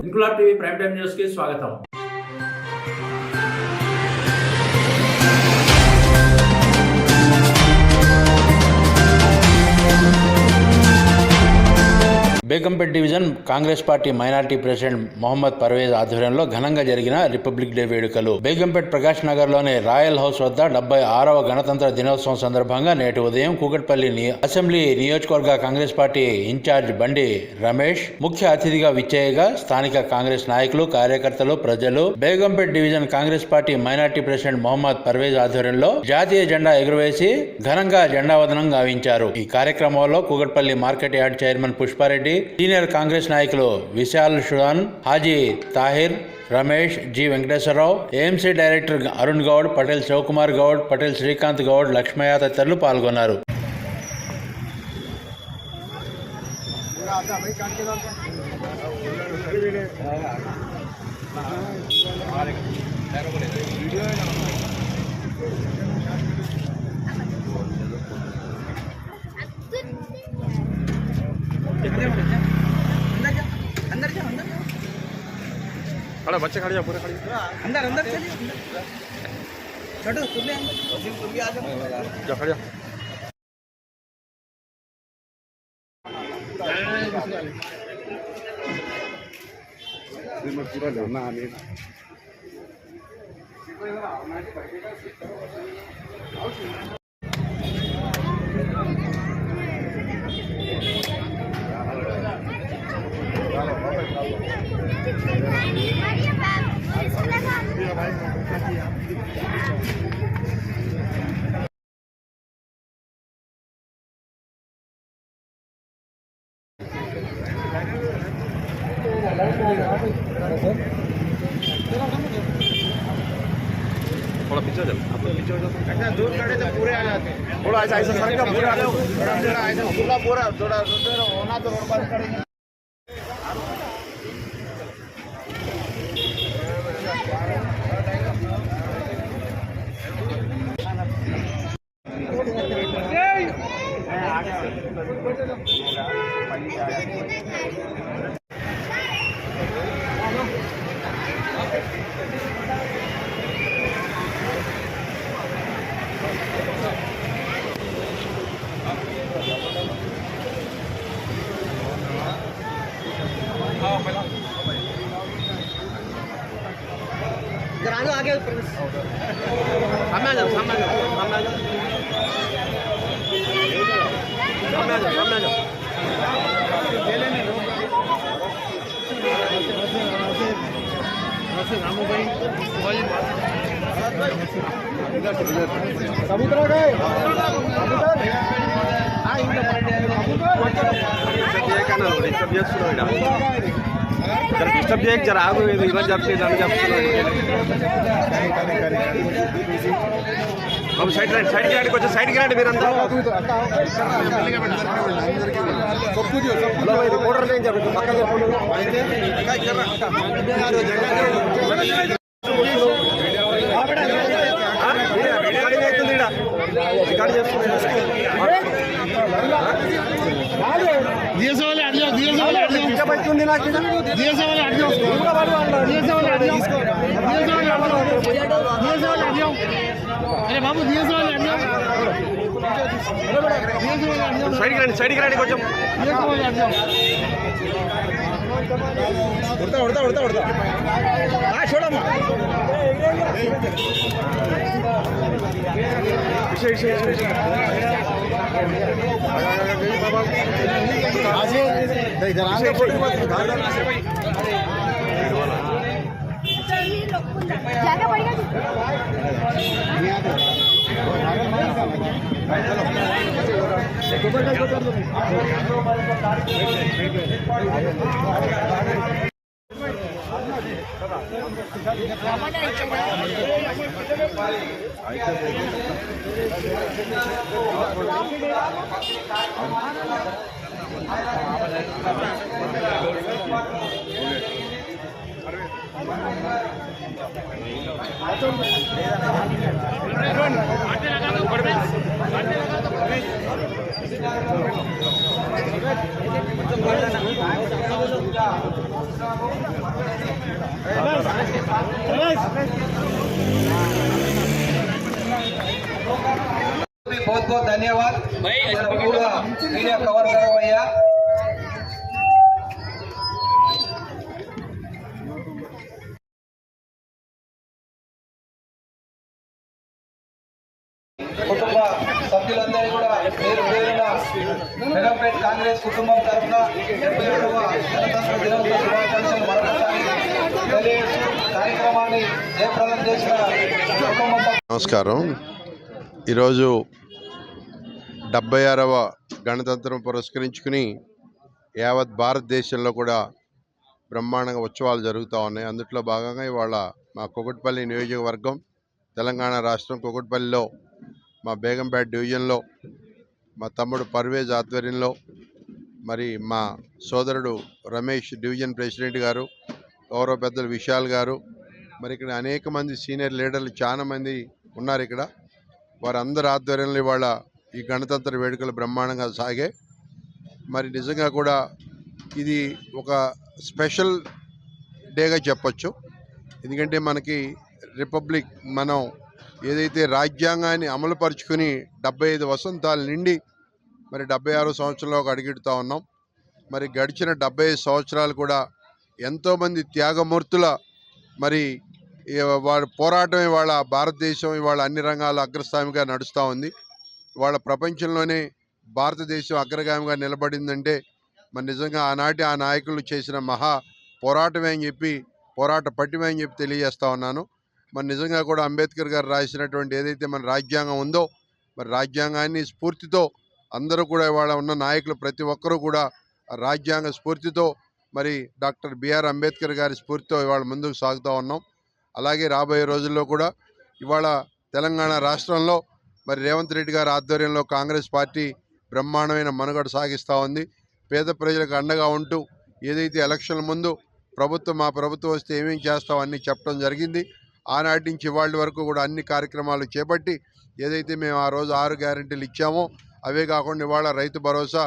Inquilab TV prime time news కి స్వాగతం. Begumpet division Congress party minority president Mohammed Parvez ఆధ్వర్యంలో ఘనంగా జరిగిన రిపబ్లిక్ డే వేడుకలు. బేగంపేట్ ప్రకాష్ నగర్ లోని రాయల్ హౌస్ వద్ద 76వ గణతంత్ర దినోత్సవం సందర్భంగా నేటి ఉదయం కూకట్పల్లి అసెంబ్లీ నియోజకవర్గ కాంగ్రెస్ పార్టీ ఇన్ఛార్జ్ బండి రమేష్ ముఖ్య అతిథిగా విచ్చేయగా స్థానిక కాంగ్రెస్ నాయకులు, కార్యకర్తలు, ప్రజలు Begumpet division Congress party minority president Mohammed Parvez ఆధ్వర్యంలో జాతీయ జెండా ఎగురవేసి ఘనంగా జెండావదనం గావించారు. ఈ కార్యక్రమంలో Kukatpally market yard chairman Pushpa Reddy, senior Congress నాయకులు Vishal Shudan, Haji Tahir, Ramesh, G Venkateswara Rao, AMC director Arun Goud, Patel Shivakumar Goud, Patel Srikanth Goud, Lakshmaiah తదితరులు పాల్గొన్నారు. खड़ा बच्चे खड़े जाओ, पूरे खड़े अंदर अंदर चलिए, छोटो तुम आ जाओ, खड़े पूरा जाना आने थोड़ा पीछे चल, आप पीछे हो जाओ। ऐसा दूर खड़े तो पूरे आ जाते हैं, थोड़ा ऐसा ऐसा सर का पूरा थोड़ा ऐसा खुला पूरा थोड़ा होना तो रोड बंद करेंगे। आगे सामने आ जाओ, सामने आ जाओ, सामने आ जाओ, सामने आ जाओ, सामने आ जाओ। कबूतर गए डिस्टर्ब చేయ జర ఆగు ఇలా చెప్తే దాన్ని చెప్తున్నాను సైడ్ రండి సైడ్కి రండి కొంచెం సైడ్కి రండి మీరంతా రిపోర్టర్ ఏం చెప్పండి పక్క చెప్పండి రికార్డ్ చేస్తున్నారు अरे बाबू సైడ్కి రండి కొంచెం ఉడతా ఉడతా ఉడతా ఉడతా చూడమ్మా जाना पड़ेगा बहुत बहुत धन्यवाद पूरा मीडिया कवर करो भैया। కుటుంబ సభ్యులందరూ కూడా పేరు పేరున బేగంపేట్ కాంగ్రెస్ కుటుంబం తరఫున 77వ గణతంత్ర దినోత్సవ శుభాకాంక్షలు మరొకసారి తెలియజేస్తూ కార్యక్రమాన్ని జయప్రదం చేసిన కుటుంబ నమస్కారం. ఈరోజు 76వ గణతంత్రం పురస్కరించుకుని యావత్ భారతదేశంలో కూడా బ్రహ్మాండంగా ఉత్సవాలు జరుగుతూ ఉన్నాయి. అందులో భాగంగా ఇవాళ మా కూకట్పల్లి నియోజకవర్గం తెలంగాణ రాష్ట్రం కూకట్పల్లిలో మా బేగంపేట డివిజన్లో మా తమ్ముడు పర్వేజ్ ఆధ్వర్యంలో మరి మా సోదరుడు రమేష్ డివిజన్ ప్రెసిడెంట్ గారు, గౌరవ పెద్దలు విశాల్ గారు, మరి ఇక్కడ అనేక మంది సీనియర్ లీడర్లు చాలా మంది ఉన్నారు. ఇక్కడ వారందరి ఆధ్వర్యంలో ఇవాళ ఈ గణతంత్ర వేడుకలు బ్రహ్మాండంగా సాగాయి. మరి నిజంగా కూడా ఇది ఒక స్పెషల్ డేగా చెప్పొచ్చు. ఎందుకంటే మనకి రిపబ్లిక్ మనం ఏదైతే రాజ్యాంగాన్ని అమలుపరుచుకుని 75 వసంతాల నిండి మరి 76వ సంవత్సరంలోకి అడుగుడుతూ ఉన్నాం. మరి గడిచిన 75 సంవత్సరాలు కూడా ఎంతోమంది త్యాగమూర్తుల మరి వాళ్ళ పోరాటం ఇవాళ భారతదేశం ఇవాళ అన్ని రంగాల్లో అగ్రస్థామిగా నడుస్తూ ఉంది. ఇవాళ ప్రపంచంలోనే భారతదేశం అగ్రగామిగా నిలబడిందంటే మరి నిజంగా ఆనాటి ఆ నాయకులు చేసిన మహా పోరాటమే అని చెప్పి, పోరాట పట్టిమే అని చెప్పి తెలియజేస్తూ ఉన్నాను. మరి నిజంగా కూడా అంబేద్కర్ గారు రాసినటువంటి ఏదైతే మన రాజ్యాంగం ఉందో మరి రాజ్యాంగాన్ని స్ఫూర్తితో అందరూ కూడా ఇవాళ ఉన్న నాయకులు ప్రతి ఒక్కరూ కూడా రాజ్యాంగ స్ఫూర్తితో మరి డాక్టర్ బిఆర్ అంబేద్కర్ గారి స్ఫూర్తితో ఇవాళ ముందుకు సాగుతూ ఉన్నాం. అలాగే రాబోయే రోజుల్లో కూడా ఇవాళ తెలంగాణ రాష్ట్రంలో మరి రేవంత్ రెడ్డి గారి ఆధ్వర్యంలో కాంగ్రెస్ పార్టీ బ్రహ్మాండమైన మనుగడ సాగిస్తూ ఉంది. పేద ప్రజలకు అండగా ఉంటూ ఏదైతే ఎలక్షన్ల ముందు మా ప్రభుత్వం వస్తే ఏమేం చేస్తాం అన్నీ చెప్పడం జరిగింది. ఆనాటి నుంచి ఇవాళ వరకు కూడా అన్ని కార్యక్రమాలు చేపట్టి ఏదైతే మేము ఆ రోజు 6 గ్యారెంటీలు ఇచ్చామో అవే కాకుండా ఇవాళ రైతు భరోసా,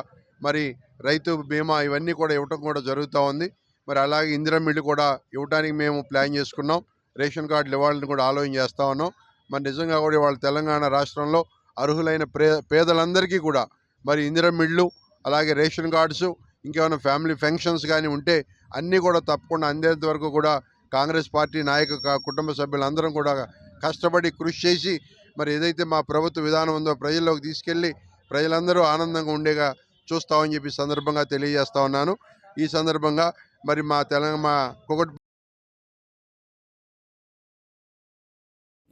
మరి రైతు బీమా ఇవన్నీ కూడా ఇవ్వటం కూడా జరుగుతూ ఉంది. మరి అలాగే ఇందిరమ్మ ఇళ్ళు కూడా ఇవ్వడానికి మేము ప్లాన్ చేసుకున్నాం. రేషన్ కార్డులు ఇవ్వాలని కూడా ఆలోచన చేస్తూ ఉన్నాం. మరి నిజంగా కూడా ఇవాళ తెలంగాణ రాష్ట్రంలో అర్హులైన పేదలందరికీ కూడా మరి ఇందిరమ్మ ఇళ్ళు, అలాగే రేషన్ కార్డ్స్, ఇంకేమైనా ఫ్యామిలీ ఫంక్షన్స్ కానీ ఉంటే అన్నీ కూడా తప్పకుండా అందేంత వరకు కూడా కాంగ్రెస్ పార్టీ కుటుంబ సభ్యులందరం కూడా కష్టపడి కృషి చేసి మరి ఏదైతే మా ప్రభుత్వ విధానం ఉందో ప్రజల్లోకి తీసుకెళ్ళి ప్రజలందరూ ఆనందంగా ఉండేగా చూస్తామని చెప్పి సందర్భంగా తెలియజేస్తా ఉన్నాను. ఈ సందర్భంగా మరి మా కూకట్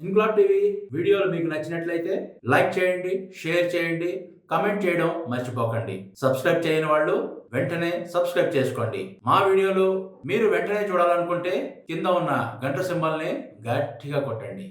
ఇన్క్లాబ్ టీవీ వీడియోలు మీకు నచ్చినట్లయితే లైక్ చేయండి, షేర్ చేయండి, కమెంట్ చేయడం మర్చిపోకండి. సబ్స్క్రైబ్ చేయని వాళ్ళు వెంటనే సబ్స్క్రైబ్ చేసుకోండి. మా వీడియోలు మీరు వెంటనే చూడాలనుకుంటే కింద ఉన్న గంట సింబల్ని గట్టిగా కొట్టండి.